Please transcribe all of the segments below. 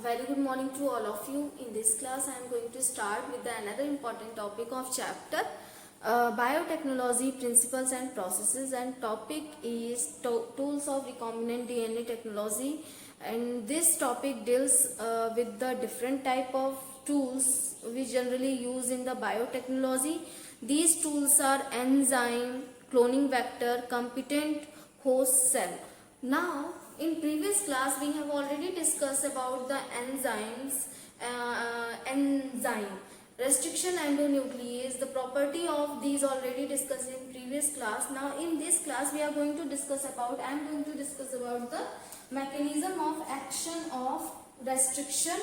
Very good morning to all of you. In this class, I am going to start with another important topic of chapter biotechnology principles and processes, and topic is tools of recombinant DNA technology. And this topic deals with the different type of tools we generally use in the biotechnology. These tools are enzyme, cloning vector, competent host cell. Now, in previous class, we have already discussed about the enzyme, restriction endonuclease, the property of these already discussed in previous class. Now, in this class, I am going to discuss about the mechanism of action of restriction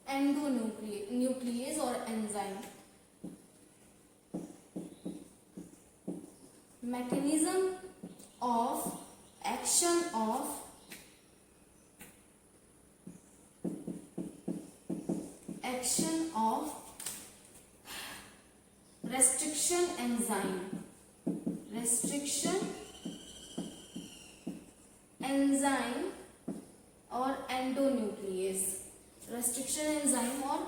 endonuclease or enzyme. Mechanism of action of restriction enzyme or endonuclease. Restriction enzyme or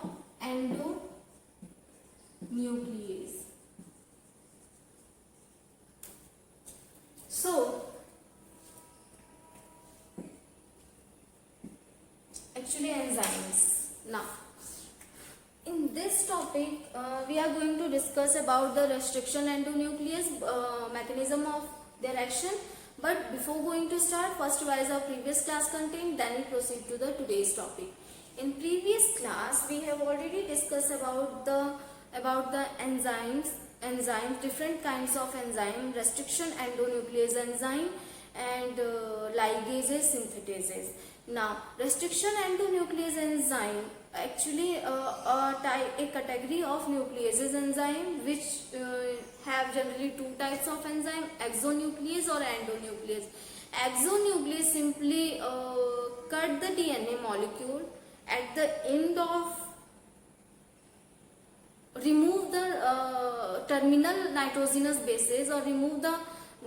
endonuclease. So, actually enzymes. Now, in this topic, we are going to discuss about the restriction endonuclease mechanism of their action. But before going to start, first revise our previous class content, then we proceed to the today's topic. In previous class, we have already discussed about the enzymes, different kinds of enzyme, restriction endonuclease enzyme, and ligases, synthetases. Now, restriction endonuclease enzyme actually a category of nucleases enzyme which have generally two types of enzyme: exonuclease or endonuclease. Exonuclease simply cut the DNA molecule at the end of, remove the terminal nitrogenous bases or remove the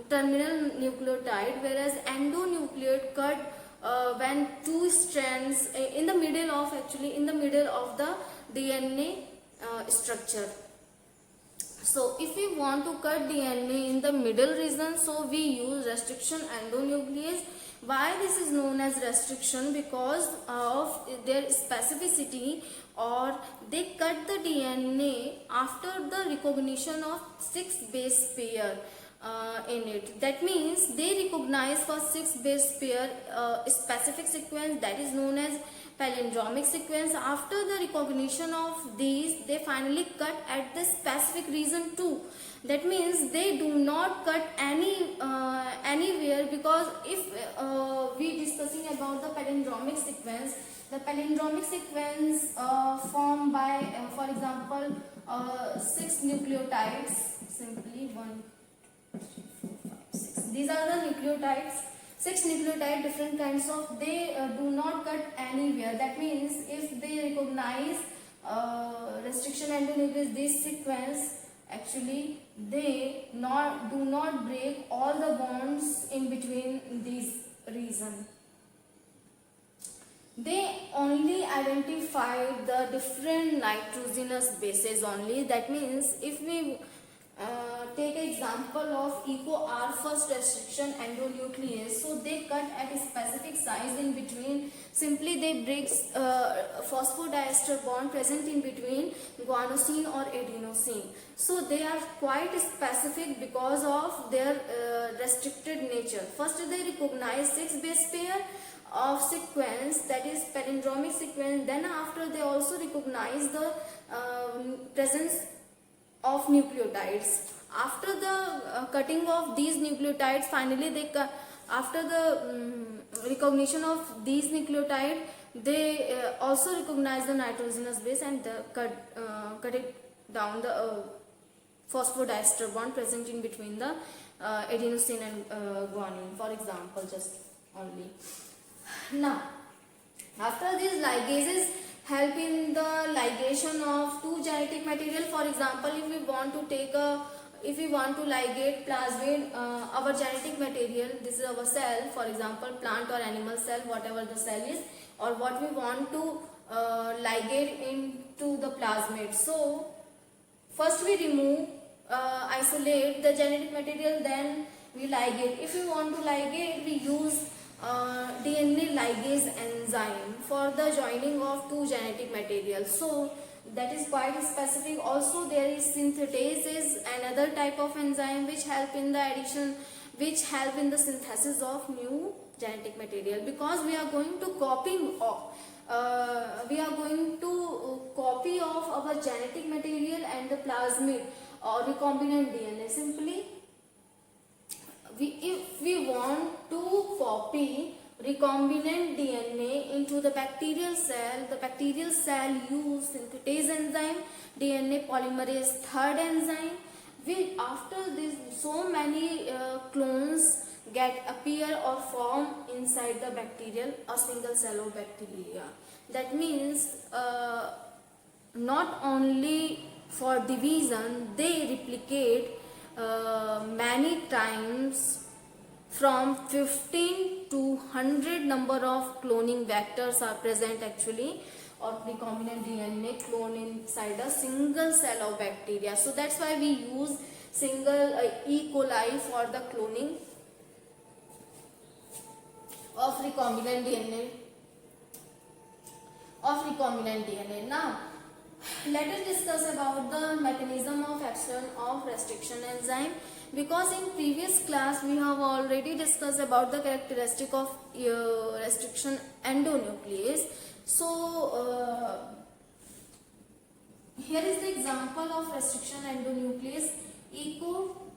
terminal nucleotide, whereas endonucleate cut when two strands in the middle of the DNA structure. So if we want to cut DNA in the middle region, so we use restriction endonuclease. Why this is known as restriction? Because of their specificity, or they cut the DNA after the recognition of 6 base pair in it. That means they recognize for 6 base pair specific sequence, that is known as palindromic sequence. After the recognition of these, they finally cut at the specific region too. That means they do not cut anywhere, because if we discussing about the palindromic sequence, the palindromic sequence formed by for example 6 nucleotides, simply 1, 2, 3, 4, 5, 6. These are the nucleotides. 6 nucleotides, different kinds of, they do not cut anywhere. That means if they recognize restriction endonuclease, this sequence, actually they do not break all the bonds in between these regions. They only identify the different nitrogenous bases only. That means if we take an example of EcoR first restriction endonuclease, so they cut at a specific size in between. Simply they break phosphodiester bond present in between guanosine or adenosine. So they are quite specific because of their restricted nature. First they recognize 6 base pair of sequence, that is palindromic sequence. Then after they also recognize the presence of nucleotides. After the cutting of these nucleotides, finally they after the recognition of these nucleotides, they also recognize the nitrogenous base and cut it down the phosphodiester bond present in between the adenosine and guanine, for example, just only. Now, after these ligases help in the ligation of two genetic material. For example, if we want to ligate plasmid our genetic material, this is our cell, for example plant or animal cell, whatever the cell is, or what we want to ligate into the plasmid. So first we remove, isolate the genetic material, then we ligate. If we want to ligate, we use DNA ligase enzyme for the joining of two genetic materials. So that is quite specific. Also there is synthetase, is another type of enzyme which help in the addition, which help in the synthesis of new genetic material, because we are going to copy of our genetic material and the plasmid or recombinant DNA. Simply, if we want to copy recombinant DNA into the bacterial cell use synthetase enzyme, DNA polymerase third enzyme. After this, so many clones appear or form inside the bacterial, a single cell of bacteria. That means not only for division, they replicate many times. From 15 to 100 number of cloning vectors are present actually, or recombinant DNA clone inside a single cell of bacteria. So that's why we use single E. coli for the cloning of recombinant DNA. Now let us discuss about the mechanism of action of restriction enzyme, because in previous class we have already discussed about the characteristic of restriction endonuclease. So here is the example of restriction endonuclease. ECO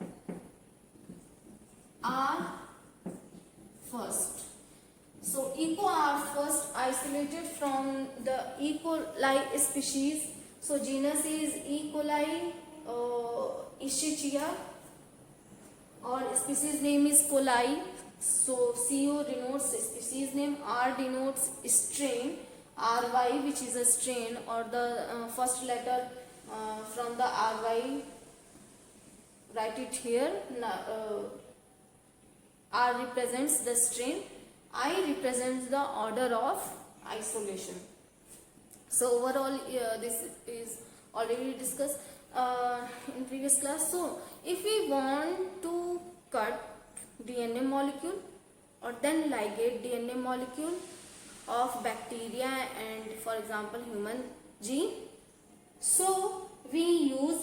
R first. So ECO R first isolated from the E. coli species. So genus is E. coli Escherichia, or species name is coli. So CO denotes species name, R denotes strain, RY which is a strain, or the first letter from the RY, write it here. R represents the strain, I represents the order of isolation. So overall this is already discussed in previous class. So if we want to cut DNA molecule or then ligate DNA molecule of bacteria and for example human gene, so we use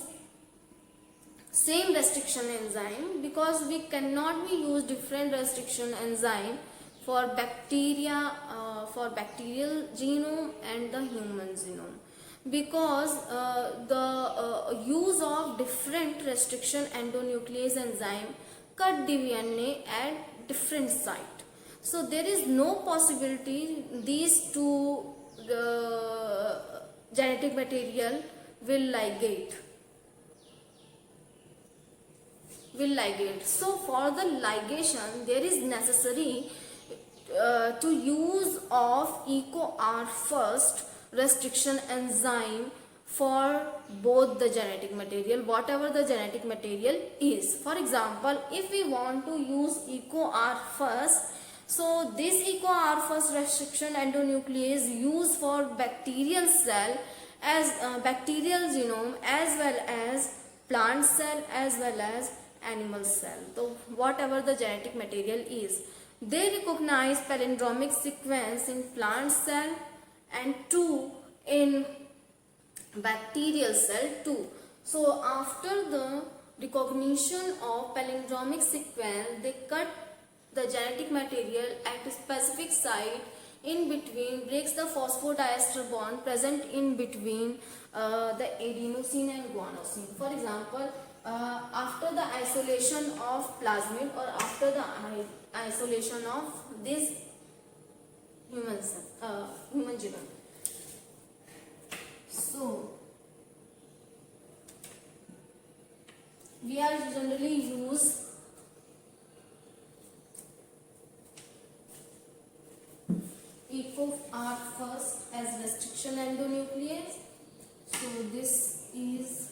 same restriction enzyme, because we cannot be use different restriction enzyme for bacteria, for bacterial genome and the human genome, because the use of different restriction endonuclease enzyme cut DNA at different site. So there is no possibility these two genetic material will ligate. So for the ligation there is necessary to use of ECO-R first restriction enzyme for both the genetic material, whatever the genetic material is. For example, if we want to use ECO-R first, so this ECO-R first restriction endonuclease used for bacterial cell as bacterial genome as well as plant cell as well as animal cell. So whatever the genetic material is, they recognize palindromic sequence in plant cell and 2 in bacterial cell 2. So after the recognition of palindromic sequence, they cut the genetic material at a specific site in between, breaks the phosphodiester bond present in between the adenosine and guanosine. For example, after the isolation of plasmid or after the isolation of this human genome. So we are generally use ECO-R first as restriction endonuclease. So this is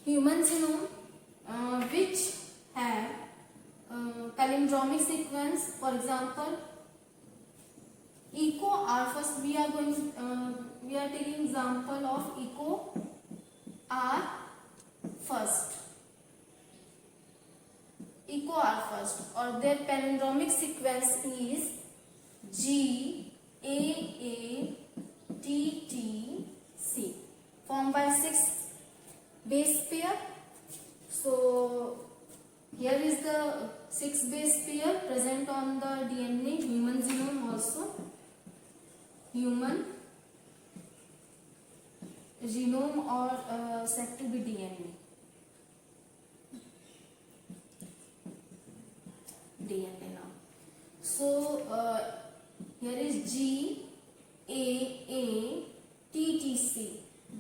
human genome which have palindromic sequence. For example, echo R. First we are taking example of echo R first. Echo R first, or their palindromic sequence is GAATTC, formed by 6 base pair. So here is the 6 base pair present on the DNA, human genome also. Human genome, or said to be DNA. DNA now. So here is GAATTC.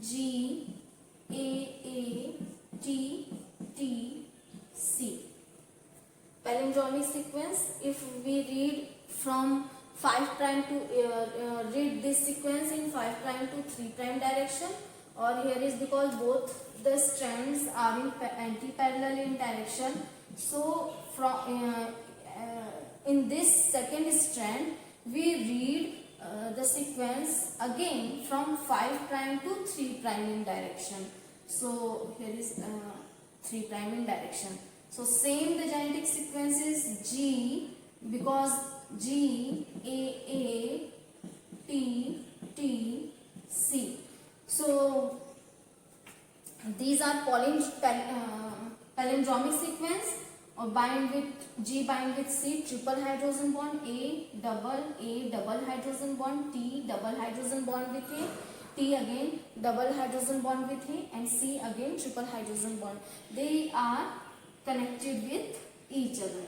GAATTC. Palindromic sequence. If we read from 5 prime to read this sequence in 5 prime to 3 prime direction, or here is because both the strands are in anti-parallel in direction. So from in this second strand we read the sequence again from 5 prime to 3 prime in direction. So here is 3 prime in direction. So same the genetic sequence is G, because GAATTC. So these are palindromic sequence, or bind with G bind with C, triple hydrogen bond, A double hydrogen bond, T double hydrogen bond with A, T again double hydrogen bond with A, and C again triple hydrogen bond. They are connected with each other.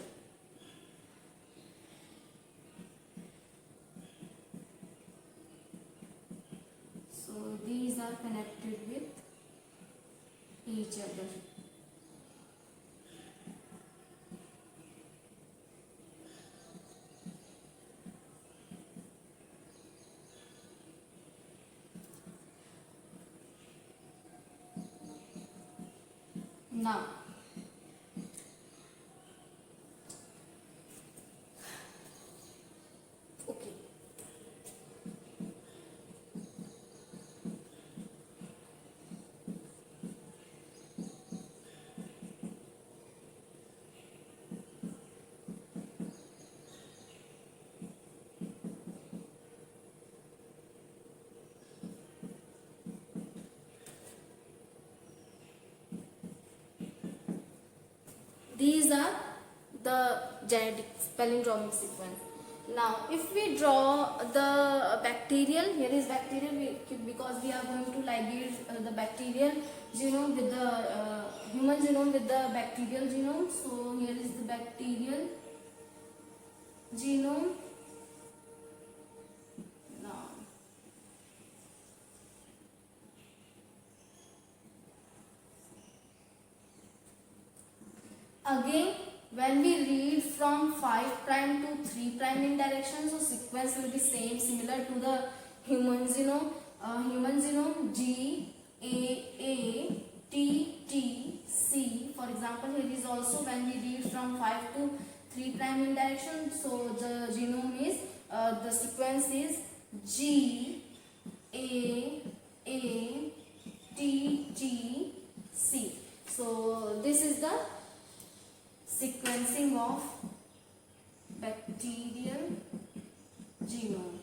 So these are connected with each other. Now, okay. These are the genetic palindromic sequence. Now, if we draw the bacterial, here is bacterial because we are going to ligate the bacterial genome with the human genome with the bacterial genome. So here is the bacterial genome. Now, again, when we read from 5 prime to 3 prime in direction, so sequence will be same, similar to the human genome. Human genome GAATTC. For example, here is also when we read from 5 to 3 prime in direction, so the genome is the sequence is GAATTC. So this is the sequencing of bacterial genome.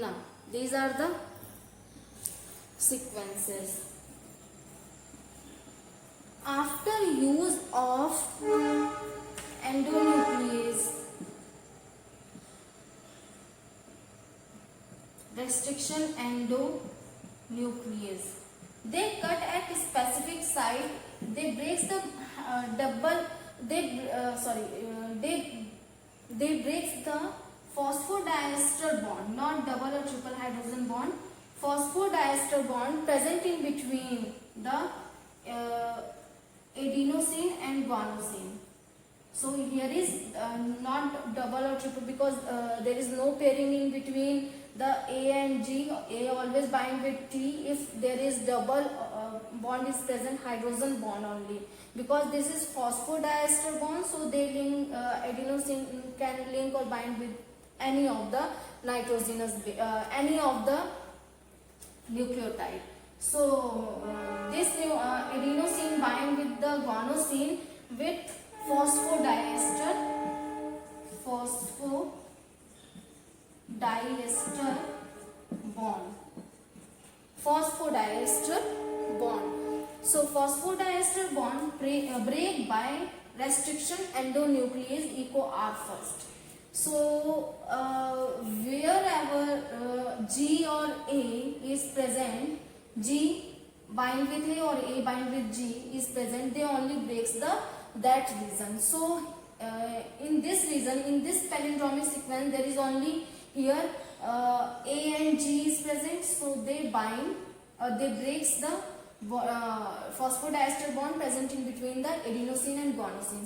Now, these are the sequences. After use of endonuclease, restriction endonuclease, they cut at a specific site. They breaks the they breaks the phosphodiester bond, not double or triple hydrogen bond, phosphodiester bond present in between the adenosine and guanosine. So here is not double or triple because there is no pairing in between the A and G. A always bind with T. If there is double bond is present, hydrogen bond only. Because this is phosphodiester bond, so they link adenosine can link or bind with any of the nitrogenous, any of the nucleotide. So this adenosine bind with the guanosine with phosphodiester bond. Phosphodiester bond. So phosphodiester bond break by restriction endonuclease EcoR first. So wherever G or A is present, G bind with A or A bind with G is present, they only breaks that region. So in this region, in this palindromic sequence, there is only here A and G is present, so they bind, they breaks the phosphodiester bond present in between the adenosine and guanosine.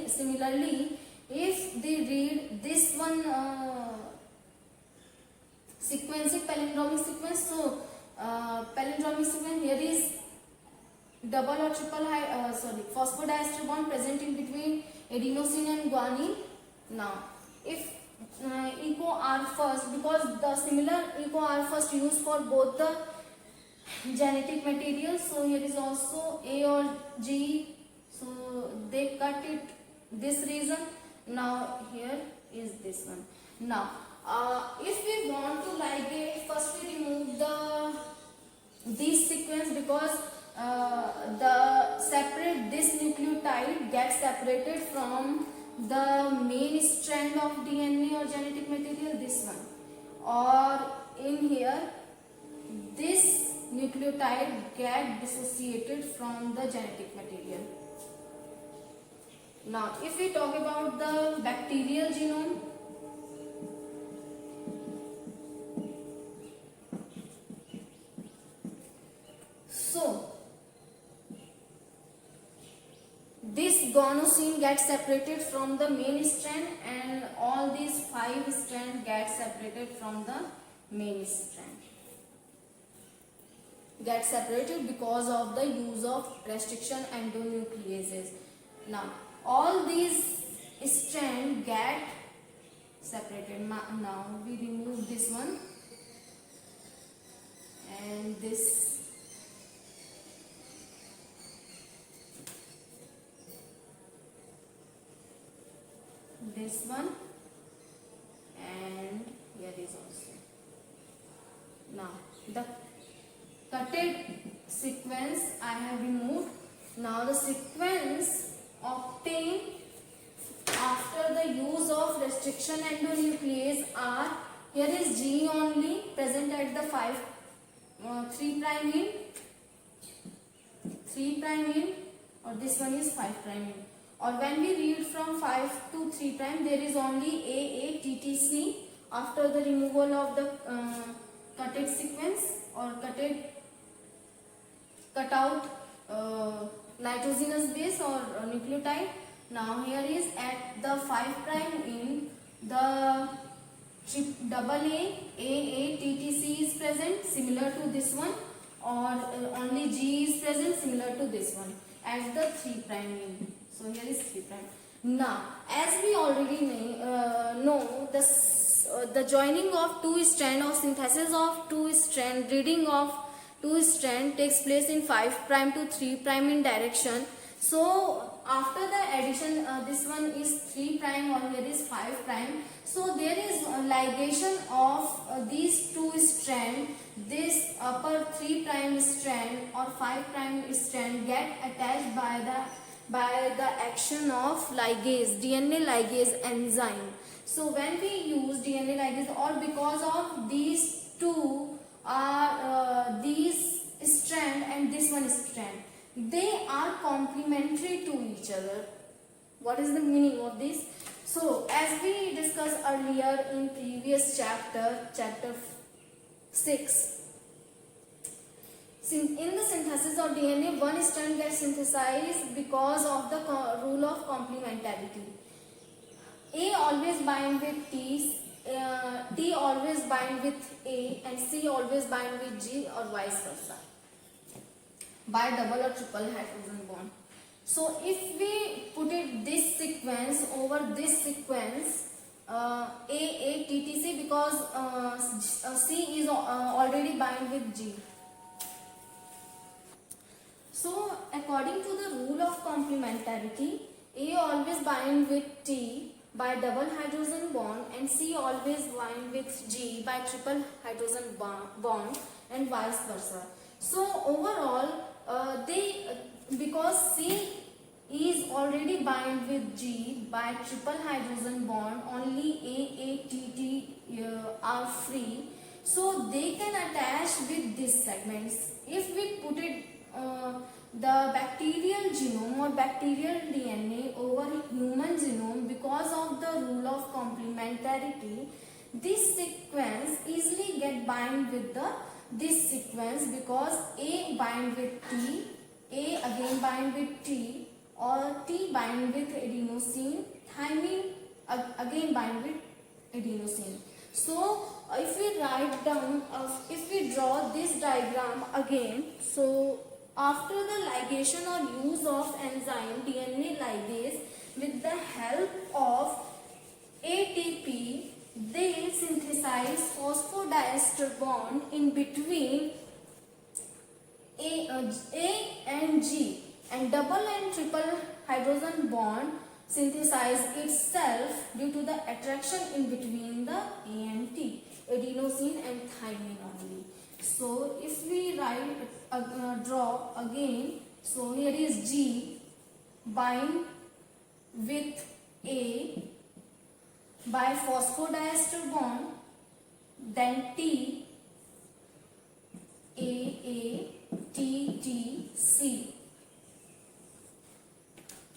Similarly, if they read this one sequencing palindromic sequence, so palindromic sequence, here is double or triple phosphodiester bond present in between adenosine and guanine. Now, if EcoR first, because the similar EcoR first used for both the genetic materials, so here is also A or G, so they cut it this region. Now here is this one. Now if we want to ligate, first we remove this sequence because this nucleotide gets separated from the main strand of DNA or genetic material, this one, or in here this nucleotide get dissociated from the genetic material. Now if we talk about the bacterial genome, so this guanosine gets separated from the main strand and all these 5 strands get separated from the main strand. Get separated because of the use of restriction endonucleases. Now all these strands get separated. Now we remove this one and this one, and here is also. Now the cutted sequence I have removed. Now the sequence obtained after the use of restriction endonuclease are, here is G only present at the 3 prime in, or this one is 5 prime in. Or when we read from 5 to 3 prime, there is only AATTC after the removal of the cutted sequence or cut out nitrogenous base or nucleotide. Now here is at the 5 prime in the AATTC is present similar to this one, or only G is present similar to this one at the 3 prime in. So here is 3 prime. Now as we already know, the joining of 2 strand or synthesis of 2 strand, reading of 2 strand takes place in 5 prime to 3 prime in direction. So after the addition, this one is 3 prime or here is 5 prime. So there is ligation of these 2 strand. This upper 3 prime strand or 5 prime strand get attached by the action of ligase, DNA ligase enzyme. So when we use DNA ligase, or because of these two are these strand and this one strand, they are complementary to each other. What is the meaning of this? So as we discussed earlier in previous chapter 6, in the synthesis of DNA, one strand gets synthesized because of the rule of complementarity. A always bind with T, T always bind with A, and C always bind with G, or vice versa, by double or triple hydrogen bond. So if we put it this sequence over this sequence, A, T, T, C, because C is already bind with G. So according to the rule of complementarity, A always bind with T by double hydrogen bond, and C always bind with G by triple hydrogen bond, and vice versa. So overall, because C is already bind with G by triple hydrogen bond, only A, T, T are free. So they can attach with these segments. If we put it the bacterial genome or bacterial DNA over human genome, because of the rule of complementarity, this sequence easily get bind with this sequence, because A bind with T, A again bind with T, or T bind with adenosine, thymine again bind with adenosine. So if we write down, if we draw this diagram again, so after the ligation or use of enzyme DNA ligase, with the help of ATP, they synthesize phosphodiester bond in between A and G, and double and triple hydrogen bond synthesize itself due to the attraction in between the A and T, adenosine and thymine only. So if we draw again, so here is G bind with A by phosphodiester bond, then T, A, T, T, C.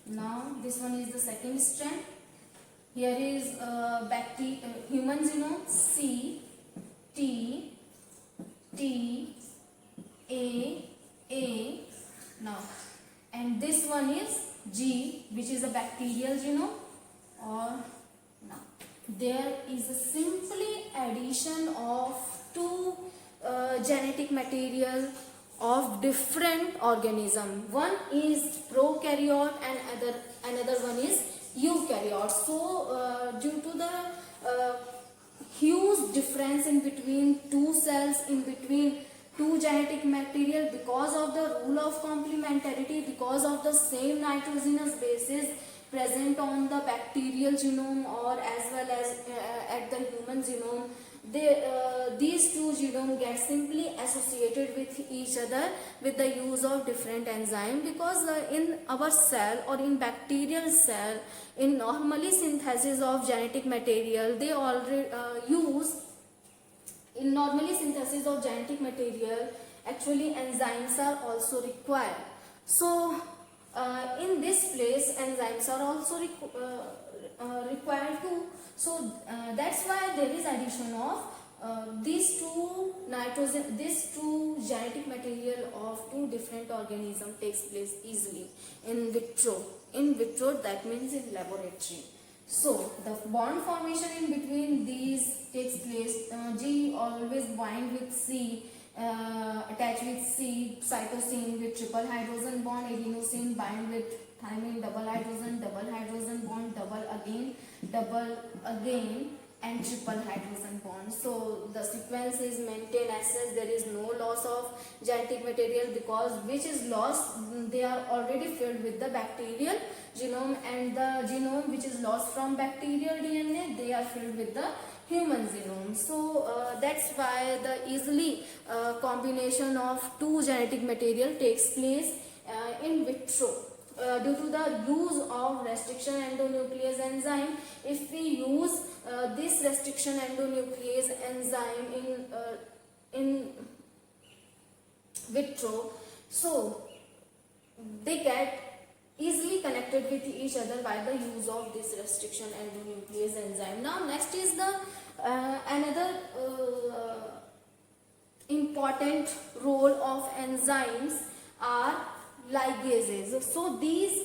Now this one is the second strand. Here is human genome, C, T, T, A. Now, and this one is G, which is a bacterial genome. Or now there is a simply addition of two genetic material of different organism. One is prokaryote and another one is eukaryote. So due to the huge difference in between two cells, in between two genetic material, because of the rule of complementarity, because of the same nitrogenous bases present on the bacterial genome or as well as at the human genome, these two genomes get simply associated with each other with the use of different enzyme, because in our cell or in bacterial cell, in normally synthesis of genetic material, they already use, in normally synthesis of genetic material, actually enzymes are also required. So in this place enzymes are also required too. So that's why there is addition of these two genetic material of two different organisms takes place easily in vitro. In vitro, that means in laboratory. So the bond formation in between these takes place. G always bind with C, attach with C, cytosine with triple hydrogen bond, adenosine bind with thymine, double hydrogen bond, double again, and triple hydrogen bond. So the sequence is maintained as such. There is no loss of genetic material, because which is lost, they are already filled with the bacterial genome, and the genome which is lost from bacterial DNA, they are filled with the human genome. So that's why the easily combination of two genetic material takes place in vitro. Due to the use of restriction endonuclease enzyme, if we use this restriction endonuclease enzyme in vitro, so they get easily connected with each other by the use of this restriction endonuclease enzyme. Now next is the another important role of enzymes are ligases. So these,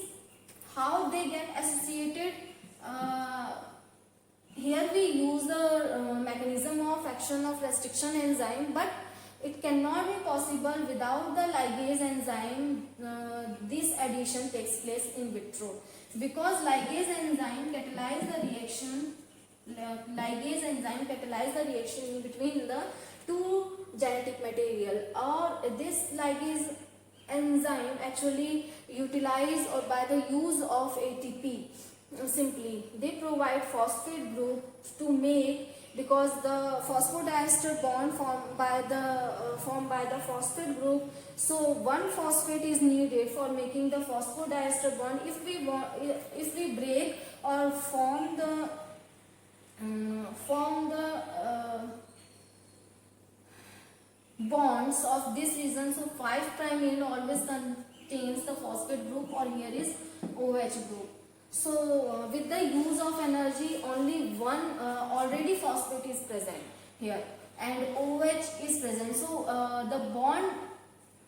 how they get associated, here we use the mechanism of action of restriction enzyme, but it cannot be possible without the ligase enzyme. This addition takes place in vitro because ligase enzyme catalyze the reaction. Ligase enzyme catalyze the reaction in between the two genetic material, or this ligase enzyme actually utilize or by the use of ATP. Simply they provide phosphate group to make, because the phosphodiester bond formed by the phosphate group, so one phosphate is needed for making the phosphodiester bond. If we break or form the bonds of this region, so 5' end always contains the phosphate group, or here is OH group. So with the use of energy, only one already phosphate is present here and OH is present. So the bond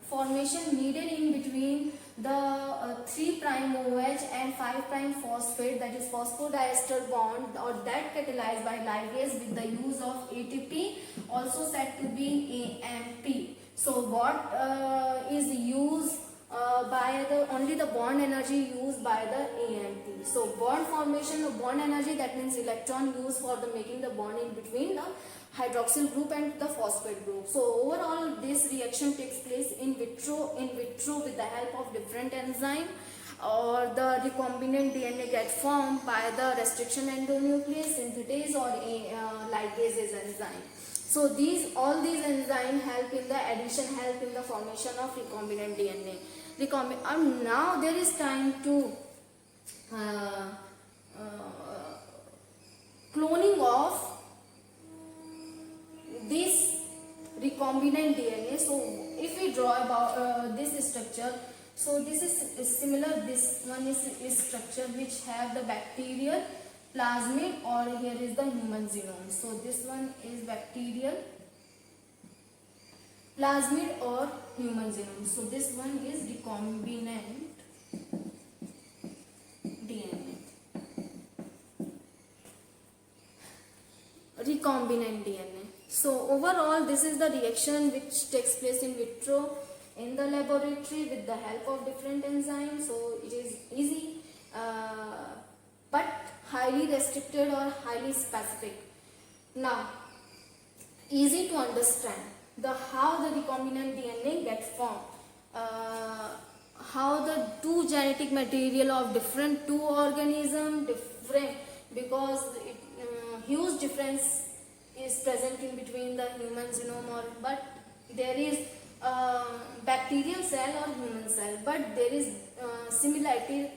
formation needed in between the 3' OH and 5' phosphate, that is phosphodiester bond, or that catalyzed by ligase with the use of ATP, also said to be AMP. So what is used by the only the bond energy used by the AMP. So bond formation of bond energy, that means electron used for the making the bond in between the hydroxyl group and the phosphate group. So overall this reaction takes place in vitro with the help of different enzyme, or the recombinant DNA get formed by the restriction endonuclease, synthetase, or ligases enzyme. So all these enzymes help in the addition, help in the formation of recombinant DNA. Now there is time to cloning of this recombinant DNA. So if we draw about this structure, so this is similar. This one is structure which have the bacterial, plasmid, or here is the human genome. So this one is bacterial, plasmid, or human genome. So this one is recombinant DNA. Recombinant DNA. So overall this is the reaction which takes place in vitro in the laboratory with the help of different enzymes. So it is easy but highly restricted or highly specific. Now easy to understand how the recombinant DNA gets formed, how the two genetic material of different two organisms different, because huge difference is present in between the human genome, but there is bacterial cell or human cell, but there is similarity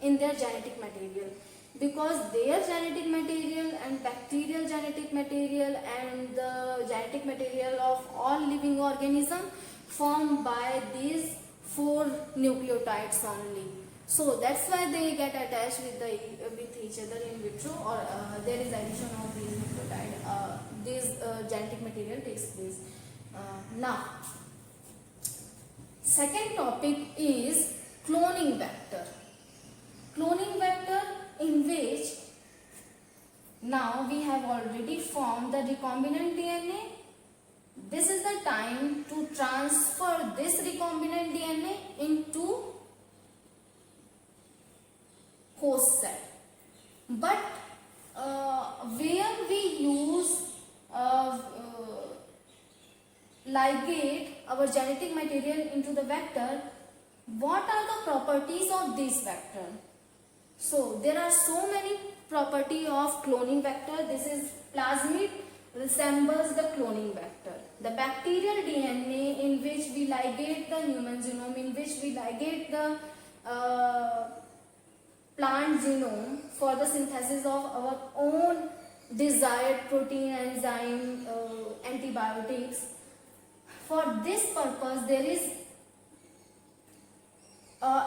in their genetic material, because their genetic material and bacterial genetic material and the genetic material of all living organisms formed by these 4 nucleotides only. So that's why they get attached with each other in vitro, or there is addition of these nucleotide. This genetic material takes place. Now, second topic is cloning vector. Cloning vector, in which now we have already formed the recombinant DNA. This is the time to transfer this recombinant DNA into host cell. But where we use ligate our genetic material into the vector, what are the properties of this vector? So there are so many properties of cloning vector. This is plasmid resembles the cloning vector. The bacterial DNA, in which we ligate the human genome, in which we ligate the plant genome for the synthesis of our own desired protein, enzyme, antibiotics. For this purpose, there is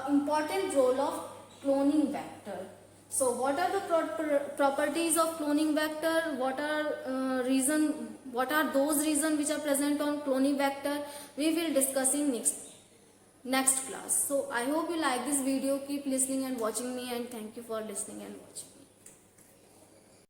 important role of cloning vector. So what are the properties of cloning vector? What are those reasons which are present on cloning vector? We will discuss in next class. So I hope you like this video. Keep listening and watching me, and thank you for listening and watching.